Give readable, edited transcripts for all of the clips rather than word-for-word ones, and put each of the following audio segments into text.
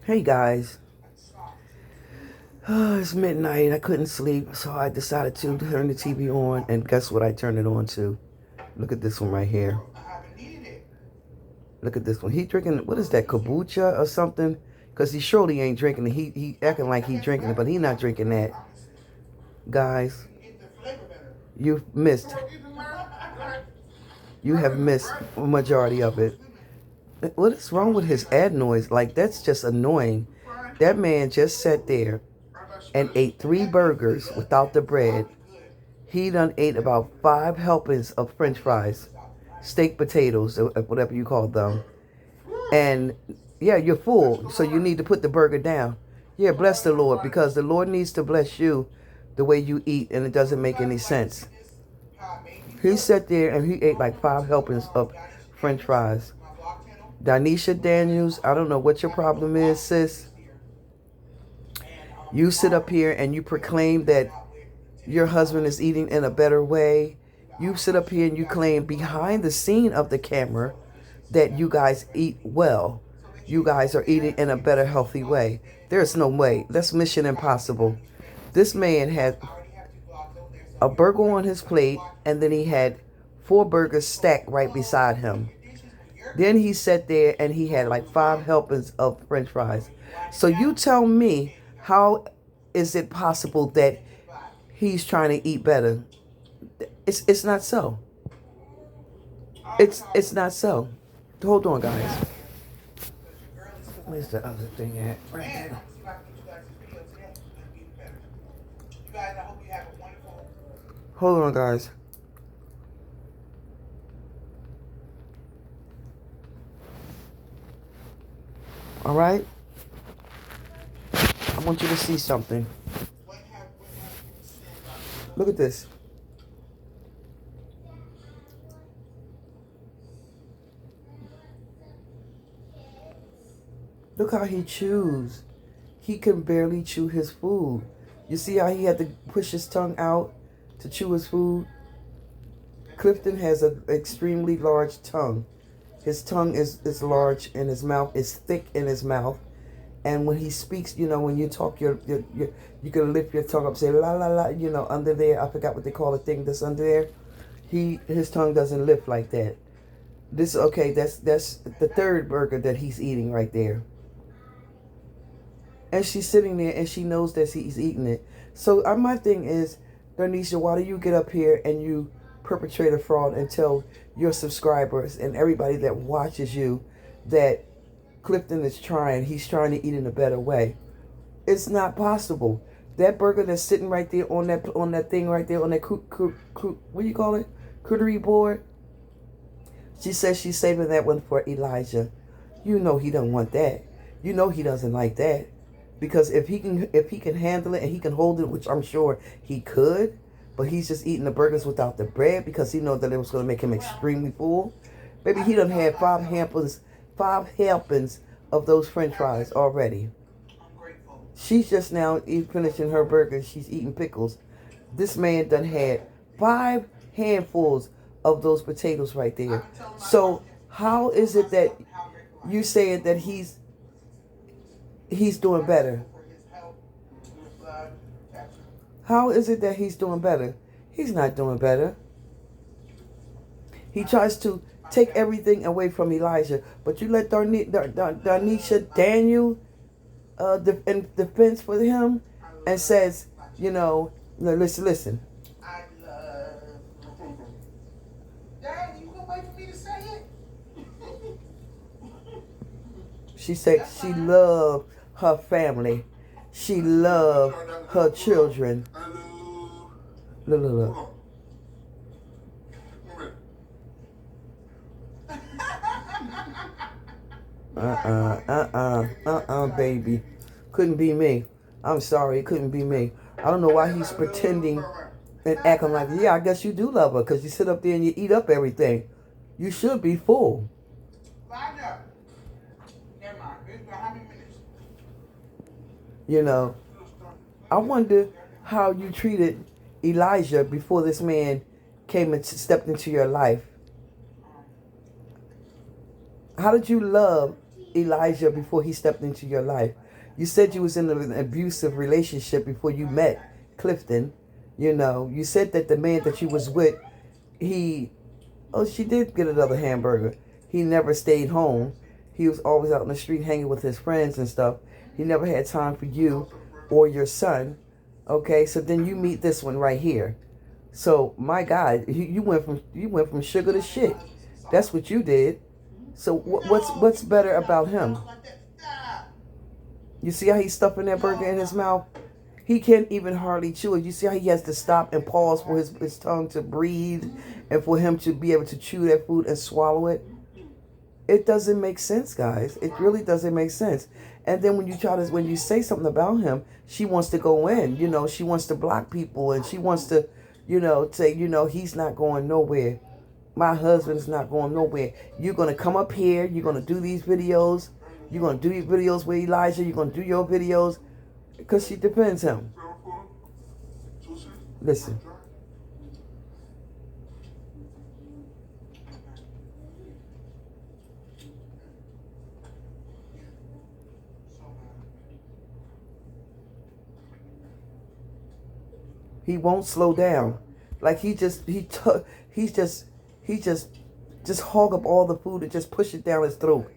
Hey guys, it's midnight. I couldn't sleep, so I decided to turn the TV on, and guess what I turned it on to? Look at this one right here. Look at this one. He drinking, what is that, kombucha or something? Because he surely ain't drinking it. He acting like he drinking it, but he not drinking that. Guys, you've missed. You have missed a majority of it. What is wrong with his ad noise? Like, that's just annoying. That man just sat there and ate 3 burgers without the bread. He done ate about 5 helpings of french fries, steak potatoes, or whatever you call them. And yeah, you're full, so you need to put the burger down. Yeah, bless the Lord, because the Lord needs to bless you the way you eat, and it doesn't make any sense. He sat there and he ate like 5 helpings of french fries. Danisha Daniels, I don't know what your problem is, sis. You sit up here and you proclaim that your husband is eating in a better way. You sit up here and you claim behind the scene of the camera that you guys eat well. You guys are eating in a better, healthy way. There's no way. That's mission impossible. This man had a burger on his plate, and then he had 4 burgers stacked right beside him. Then he sat there and he had like 5 helpings of french fries. So you tell me, how is it possible that he's trying to eat better? It's not so. It's not so. Hold on, guys. Where's the other thing at? Right there. Hold on, guys. All right? I want you to see something. Look at this. Look how he chews. He can barely chew his food. You see how he had to push his tongue out to chew his food? Clifton has an extremely large tongue. His tongue is large and his mouth is thick in his mouth. And when he speaks, you know, when you talk, you can lift your tongue up, say la la la, you know, under there. I forgot what they call the thing that's under there. His tongue doesn't lift like that. This okay? That's the 3rd burger that he's eating right there. And she's sitting there and she knows that he's eating it. So my thing is, Bernicia, why do you get up here and you perpetrate a fraud and tell your subscribers and everybody that watches you that Clifton is he's trying to eat in a better way? It's not possible. That burger that's sitting right there on that thing right there on that what do you call it? Cruderie board. She says she's saving that one for Elijah. You know he don't want that. You know he doesn't like that. Because if he can handle it and he can hold it, which I'm sure he could, but he's just eating the burgers without the bread because he knows that it was going to make him extremely full. Baby, he done had 5 helpings of those french fries already. She's just now finishing her burger. She's eating pickles. This man done had 5 handfuls of those potatoes right there. So how is it that you saying that he's doing better? How is it that he's doing better? He's not doing better. He tries to take everything away from Elijah, but you let Danisha Daniel in defense for him and says, you know, listen. Dad, you gonna wait for me to say it? She said she loved her family. She loved her children. Look. Baby. Couldn't be me. I'm sorry, it couldn't be me. I don't know why he's pretending and acting like, yeah, I guess you do love her because you sit up there and you eat up everything. You should be full. You know, I wonder how you treated Elijah before this man came and stepped into your life. How did you love Elijah before he stepped into your life. You said you was in an abusive relationship before you met Clifton. You know, you said that the man that you was with, he, oh, she did get another hamburger. He never stayed home. He was always out in the street hanging with his friends and stuff. He never had time for you or your son. Okay, so then you meet this one right here. So my God, you went from sugar to shit. That's what you did. So what's better about him? You see how he's stuffing that burger in his mouth? He can't even hardly chew it. You see how he has to stop and pause for his tongue to breathe and for him to be able to chew that food and swallow it? It doesn't make sense, guys. It really doesn't make sense. And then when you say something about him, she wants to go in. You know, she wants to block people and she wants to, say, he's not going nowhere. My husband's not going nowhere. You're going to come up here. You're going to do these videos. You're going to do these videos with Elijah. You're going to do your videos because she defends him. Listen. He won't slow down. Like he just hog up all the food and just push it down his throat.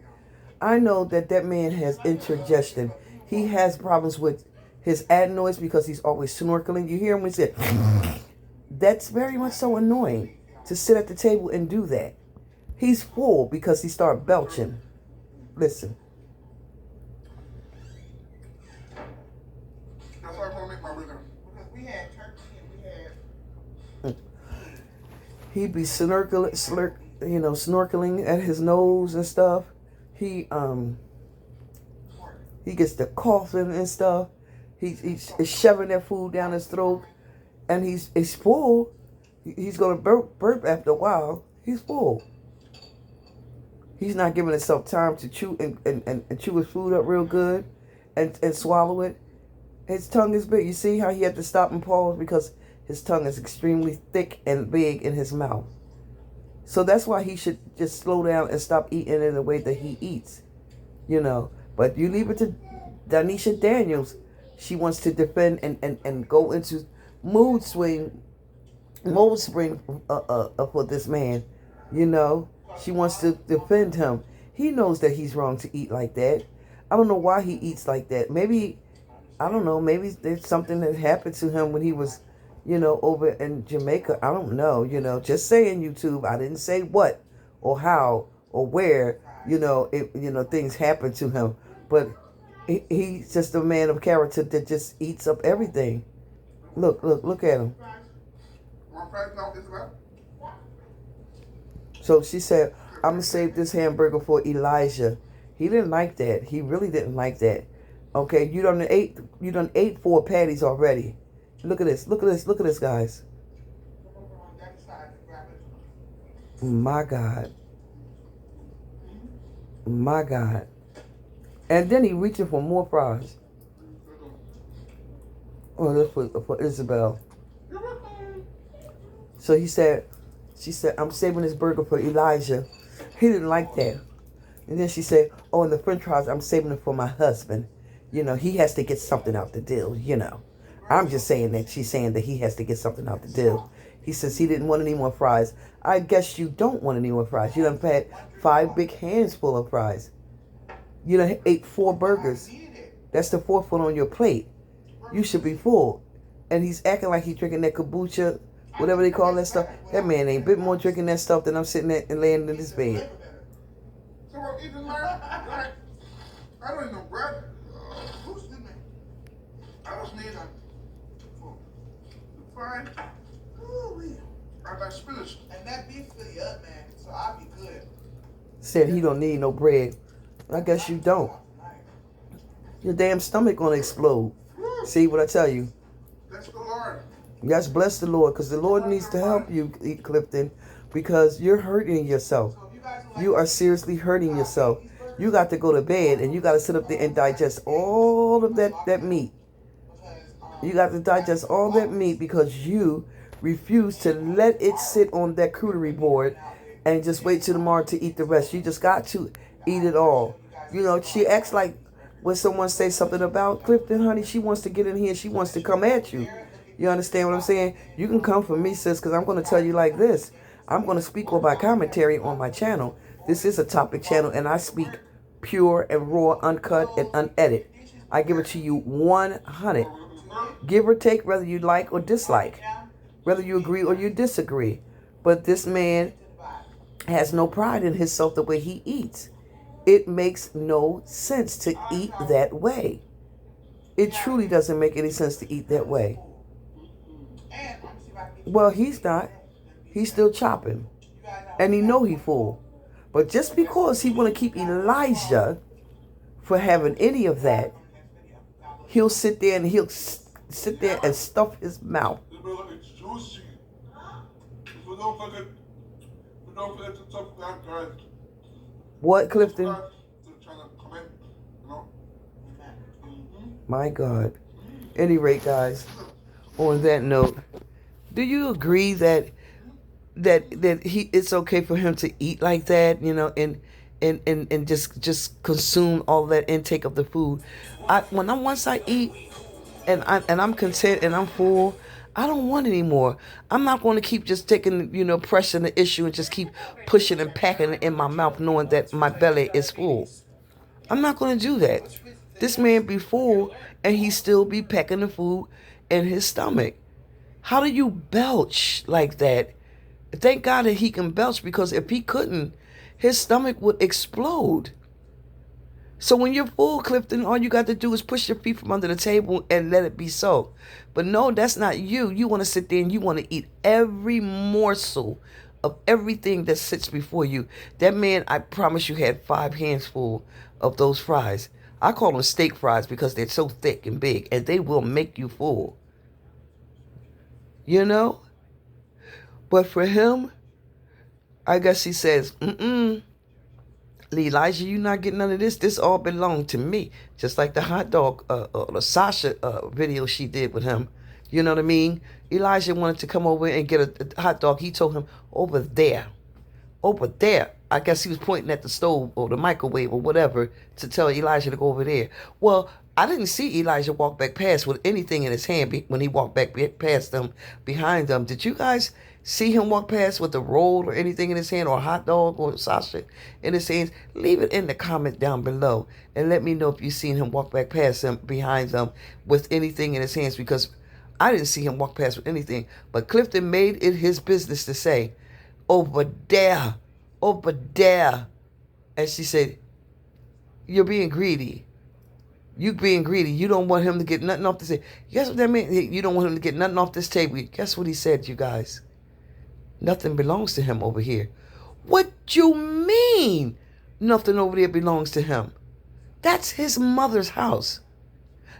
I know that man has indigestion. He has problems with his adenoids because he's always snorkeling. You hear him when he said, that's very much so annoying to sit at the table and do that. He's full because he started belching. Listen. That's why I'm gonna make my burger. Because we had turkey and we had. He be snorkeling at his nose and stuff. He gets the coughing and stuff. He's shoving that food down his throat, and he's full. He's gonna burp after a while. He's full. He's not giving himself time to chew and chew his food up real good, and swallow it. His tongue is big. You see how he had to stop and pause because his tongue is extremely thick and big in his mouth. So that's why he should just slow down and stop eating in the way that he eats. But you leave it to Danisha Daniels. She wants to defend and go into mood spring for this man. She wants to defend him. He knows that he's wrong to eat like that. I don't know why he eats like that. Maybe, I don't know, maybe there's something that happened to him when he was, over in Jamaica. I don't know, just saying, YouTube. I didn't say what or how or where, things happen to him. But he's just a man of character that just eats up everything. Look at him. So she said, I'm going to save this hamburger for Elijah. He didn't like that. He really didn't like that. Okay, you done ate 4 patties already. Look at this, guys. My God. My God. And then he reaching for more fries. Oh, that's for Isabel. So she said, I'm saving this burger for Elijah. He didn't like that. And then she said, oh, and the french fries, I'm saving them for my husband. He has to get something out the deal, I'm just saying that she's saying that he has to get something out the deal. He says he didn't want any more fries. I guess you don't want any more fries. You done had 5 big hands full of fries. You done ate 4 burgers. That's the 4th one on your plate. You should be full. And he's acting like he's drinking that kombucha, whatever they call that stuff. That man ain't a bit more drinking that stuff than I'm sitting there and laying in this bed. So I'm eating I don't even know bread. I just need a fine. I got spinach. And that beef fill you up, man. So I'll be good. Said he don't need no bread. I guess you don't. Your damn stomach gonna explode. See what I tell you? Bless the Lord. Yes, bless the Lord, because the Lord needs to help you, Clifton, because you're hurting yourself. You are seriously hurting yourself. You got to go to bed and you got to sit up there and digest all of that meat. You got to digest all that meat because you refuse to let it sit on that crudery board and just wait till tomorrow to eat the rest. You just got to eat it all. You know, she acts like when someone says something about Clifton, honey, she wants to get in here. She wants to come at you. You understand what I'm saying? You can come for me, sis, because I'm going to tell you like this. I'm going to speak on my commentary on my channel. This is a topic channel, and I speak pure and raw, uncut, and unedited. I give it to you 100. Give or take, whether you like or dislike, whether you agree or you disagree. But this man has no pride in himself the way he eats. It makes no sense to eat that way. It truly doesn't make any sense to eat that way. Well, he's not. He's still chopping. And he know he full. But just because he want to keep Elijah for having any of that, he'll sit there and stuff his mouth. What, Clifton? My God. Any rate, guys, on that note, do you agree that it's okay for him to eat like that, you know, and just consume all that intake of the food? Once I eat and I'm content and I'm full, I don't want any more. I'm not going to keep just taking, you know, pressing the issue and just keep pushing and packing it in my mouth knowing that my belly is full. I'm not going to do that. This man be full and he still be packing the food in his stomach. How do you belch like that? Thank God that he can belch, because if he couldn't, his stomach would explode. So when you're full, Clifton, all you got to do is push your feet from under the table and let it be so. But no, that's not you. You want to sit there and you want to eat every morsel of everything that sits before you. That man, I promise you, had 5 hands full of those fries. I call them steak fries because they're so thick and big, and they will make you full. You know? But for him, I guess he says, Elijah, you not getting none of this. This all belonged to me. Just like the hot dog, the Sasha video she did with him. You know what I mean? Elijah wanted to come over and get a hot dog. He told him, over there. Over there. I guess he was pointing at the stove or the microwave or whatever to tell Elijah to go over there. Well, I didn't see Elijah walk back past with anything in his hand when he walked back past them, behind them. Did you guys see him walk past with a roll or anything in his hand, or a hot dog or sausage in his hands? Leave it in the comment down below and let me know if you've seen him walk back past them, behind them, with anything in his hands, because I didn't see him walk past with anything. But Clifton made it his business to say, over there, over there. And she said, you're being greedy. You being greedy. You don't want him to get nothing off this table. Guess what that meant? You don't want him to get nothing off this table. Guess what he said, you guys? Nothing belongs to him over here. What you mean nothing over there belongs to him? That's his mother's house.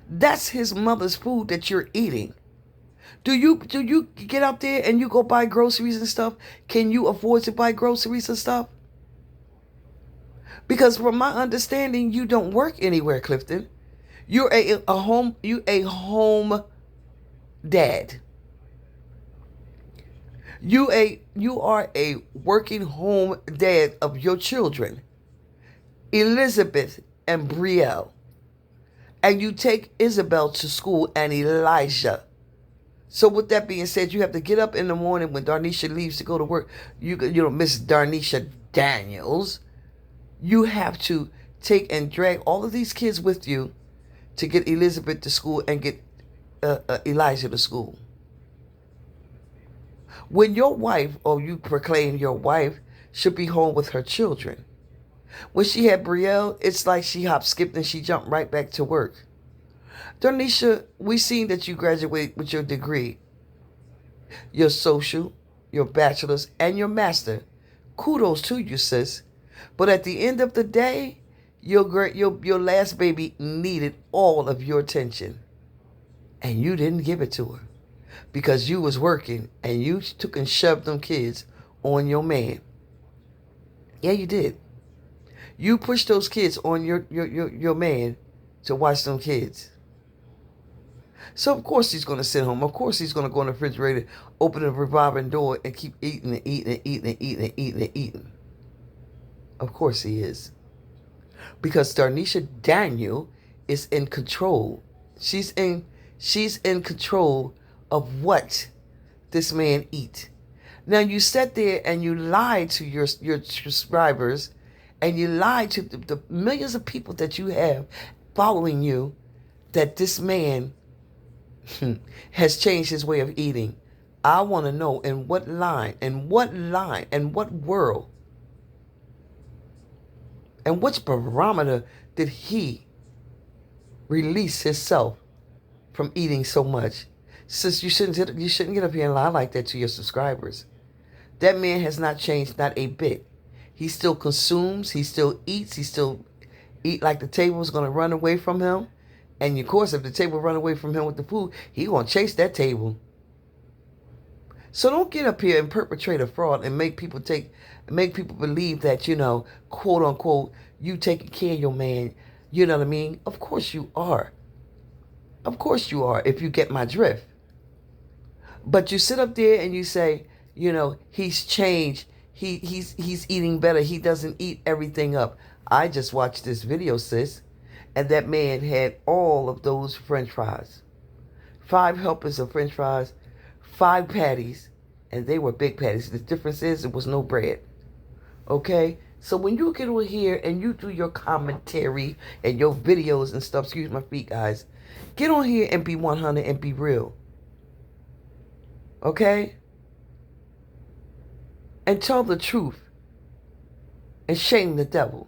That's his mother's food that you're eating. Do you get out there and you go buy groceries and stuff? Can you afford to buy groceries and stuff? Because from my understanding, you don't work anywhere, Clifton. You're a home dad. You are a working home dad of your children, Elizabeth and Brielle. And you take Isabel to school and Elijah. So with that being said, you have to get up in the morning when Darnisha leaves to go to work. You know, Miss Darnisha Daniels. You have to take and drag all of these kids with you to get Elizabeth to school and get Elijah to school. When your wife, or you proclaim your wife, should be home with her children. When she had Brielle, it's like she hopped, skipped, and she jumped right back to work. Darnisha, we seen that you graduated with your degree, your social, your bachelor's, and your master. Kudos to you, sis. But at the end of the day, your last baby needed all of your attention. And you didn't give it to her. Because you was working and you took and shoved them kids on your man. Yeah, you did. You pushed those kids on your man to watch them kids. So of course he's going to sit home. Of course he's going to go in the refrigerator, open the revolving door, and keep eating and eating and eating and eating and eating and eating. Of course he is. because Darnisha Daniel is in control. She's in control of what this man eat. Now you sat there and you lied to your subscribers, and you lied to the millions of people that you have following you, that this man has changed his way of eating. I want to know in what line, and what world, and which barometer did he release himself from eating so much? Sis, you shouldn't get up here and lie like that to your subscribers. That man has not changed, not a bit. He still consumes, he still eats, he still eat like the table is going to run away from him. And of course, if the table run away from him with the food, he going to chase that table. So don't get up here and perpetrate a fraud and make people believe that, quote unquote, you taking care of your man. You know what I mean? Of course you are. Of course you are, if you get my drift. But you sit up there and you say, he's changed. He's eating better. He doesn't eat everything up. I just watched this video, sis, and that man had all of those French fries. 5 helpers of French fries, 5 patties, and they were big patties. The difference is it was no bread. Okay? So when you get over here and you do your commentary and your videos and stuff, excuse my feet, guys, get on here and be 100 and be real. Okay? And tell the truth. And shame the devil.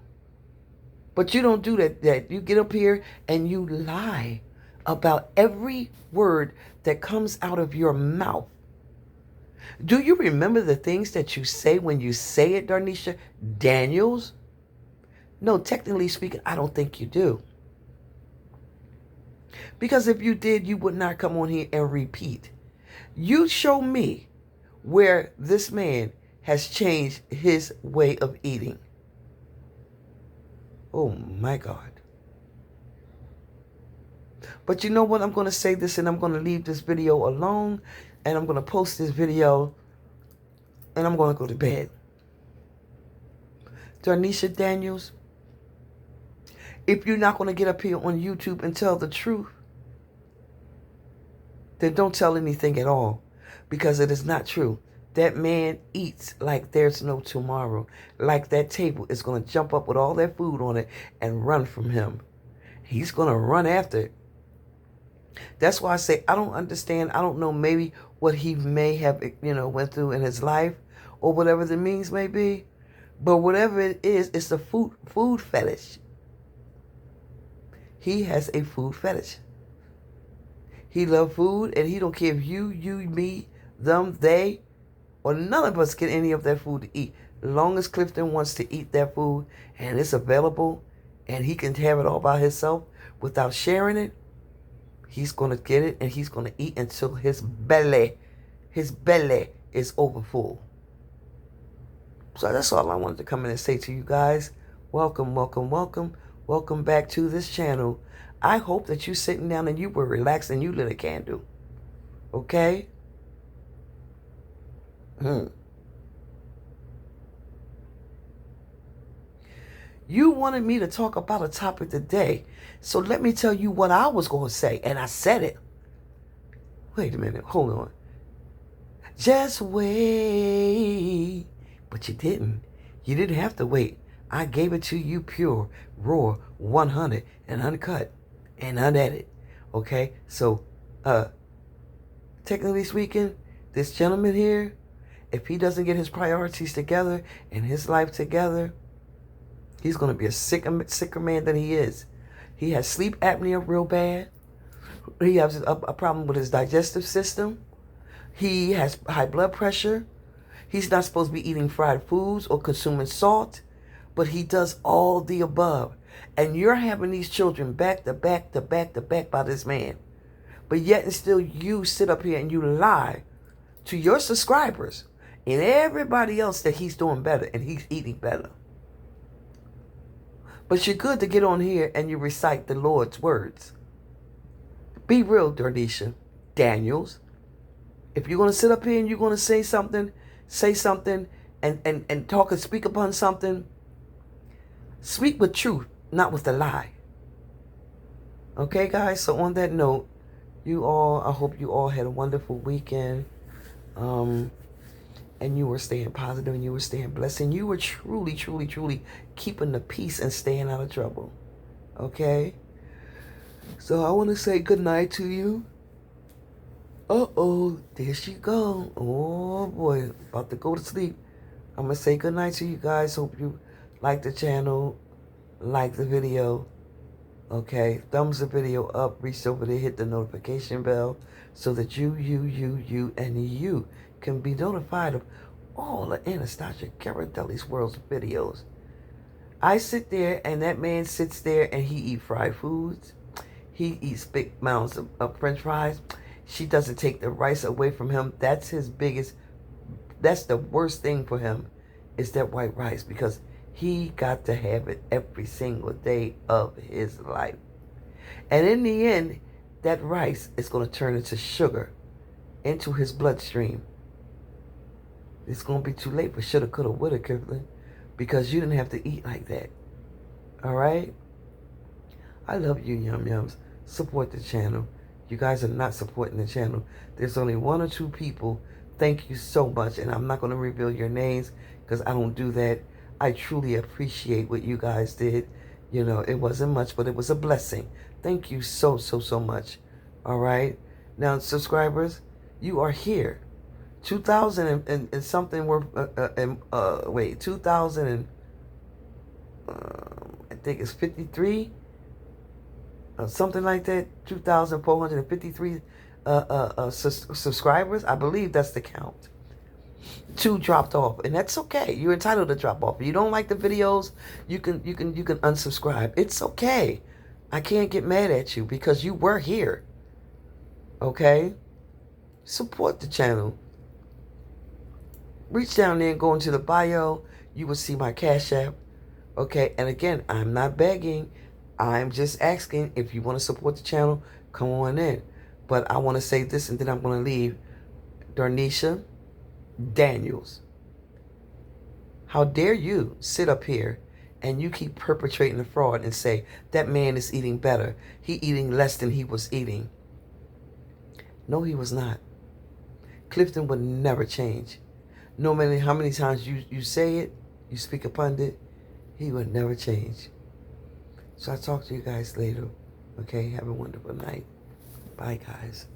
But you don't do that. You get up here and you lie about every word that comes out of your mouth. Do you remember the things that you say when you say it, Darnisha Daniels? No, technically speaking, I don't think you do. Because if you did, you would not come on here and repeat. You show me where this man has changed his way of eating. Oh my God. But you know what? I'm going to say this and I'm going to leave this video alone. And I'm going to post this video. And I'm going to go to bed. Darnisha Daniels, if you're not going to get up here on YouTube and tell the truth, then don't tell anything at all. Because it is not true. That man eats like there's no tomorrow. Like that table is going to jump up with all that food on it and run from him. He's going to run after it. That's why I say I don't understand. I don't know maybe what he may have, went through in his life or whatever the means may be. But whatever it is, it's a food fetish. He has a food fetish. He loves food and he don't care if you, me, them, they, or none of us get any of that food to eat. As long as Clifton wants to eat that food and it's available and he can have it all by himself without sharing it, he's going to get it and he's going to eat until his belly is over full. So that's all I wanted to come in and say to you guys. Welcome, welcome, welcome. Welcome back to this channel. I hope that you're sitting down and you were relaxed and you lit a candle. Okay? You wanted me to talk about a topic today. So let me tell you what I was going to say. And I said it. Wait a minute. Hold on. Just wait. But you didn't. You didn't have to wait. I gave it to you pure, raw, 100, and uncut, and unedited. Okay? So, technically speaking, this gentleman here, if he doesn't get his priorities together and his life together, he's going to be a sicker man than he is. He has sleep apnea real bad. He has a problem with his digestive system. He has high blood pressure. He's not supposed to be eating fried foods or consuming salt, but he does all the above. And you're having these children back to back to back to back by this man. But yet and still you sit up here and you lie to your subscribers and everybody else that he's doing better and he's eating better. But you're good to get on here and you recite the Lord's words. Be real, Darnisha Daniels. If you're going to sit up here and you're going to say something and talk and speak upon something, speak with truth, not with the lie. Okay, guys? So on that note, I hope you all had a wonderful weekend. And you were staying positive and you were staying blessed. And you were truly, truly, truly keeping the peace and staying out of trouble. Okay? So I want to say good night to you. Uh-oh, there she go. Oh, boy, about to go to sleep. I'm going to say good night to you guys. Hope you like the channel, like the video. Okay, thumbs the video up, reach over there, hit the notification bell so that you, and you can be notified of all of Anastasia GHIRADELLI'S World's videos. I sit there and that man sits there and he eats fried foods. He eats big amounts of French fries. She doesn't take the rice away from him. That's the worst thing for him is that white rice, because he got to have it every single day of his life. And in the end, that rice is going to turn into sugar, into his bloodstream. It's going to be too late for shoulda, coulda, woulda, Kirkland, because you didn't have to eat like that. All right? I love you, Yum Yums. Support the channel. You guys are not supporting the channel. There's only 1 or 2 people. Thank you so much. And I'm not going to reveal your names because I don't do that. I truly appreciate what you guys did. You know, it wasn't much, but it was a blessing. Thank you so, so, so much. All right? Now, subscribers, you are here. 2,000 and something were, 2,000 and, I think it's 53, something like that, 2,453 subscribers. I believe that's the count. 2 dropped off, and that's okay. You're entitled to drop off. If you don't like the videos, you can unsubscribe. It's okay. I can't get mad at you because you were here. Okay? Support the channel. Reach down there and go into the bio. You will see my Cash App. Okay? And again, I'm not begging. I'm just asking if you want to support the channel, come on in. But I want to say this, and then I'm going to leave. Darnisha Daniels, how dare you sit up here and you keep perpetrating the fraud and say that man is eating better. He eating less than he was eating. No, he was not. Clifton would never change. No matter how many times you say it, you speak upon it, he would never change. So I'll talk to you guys later. Okay, have a wonderful night. Bye, guys.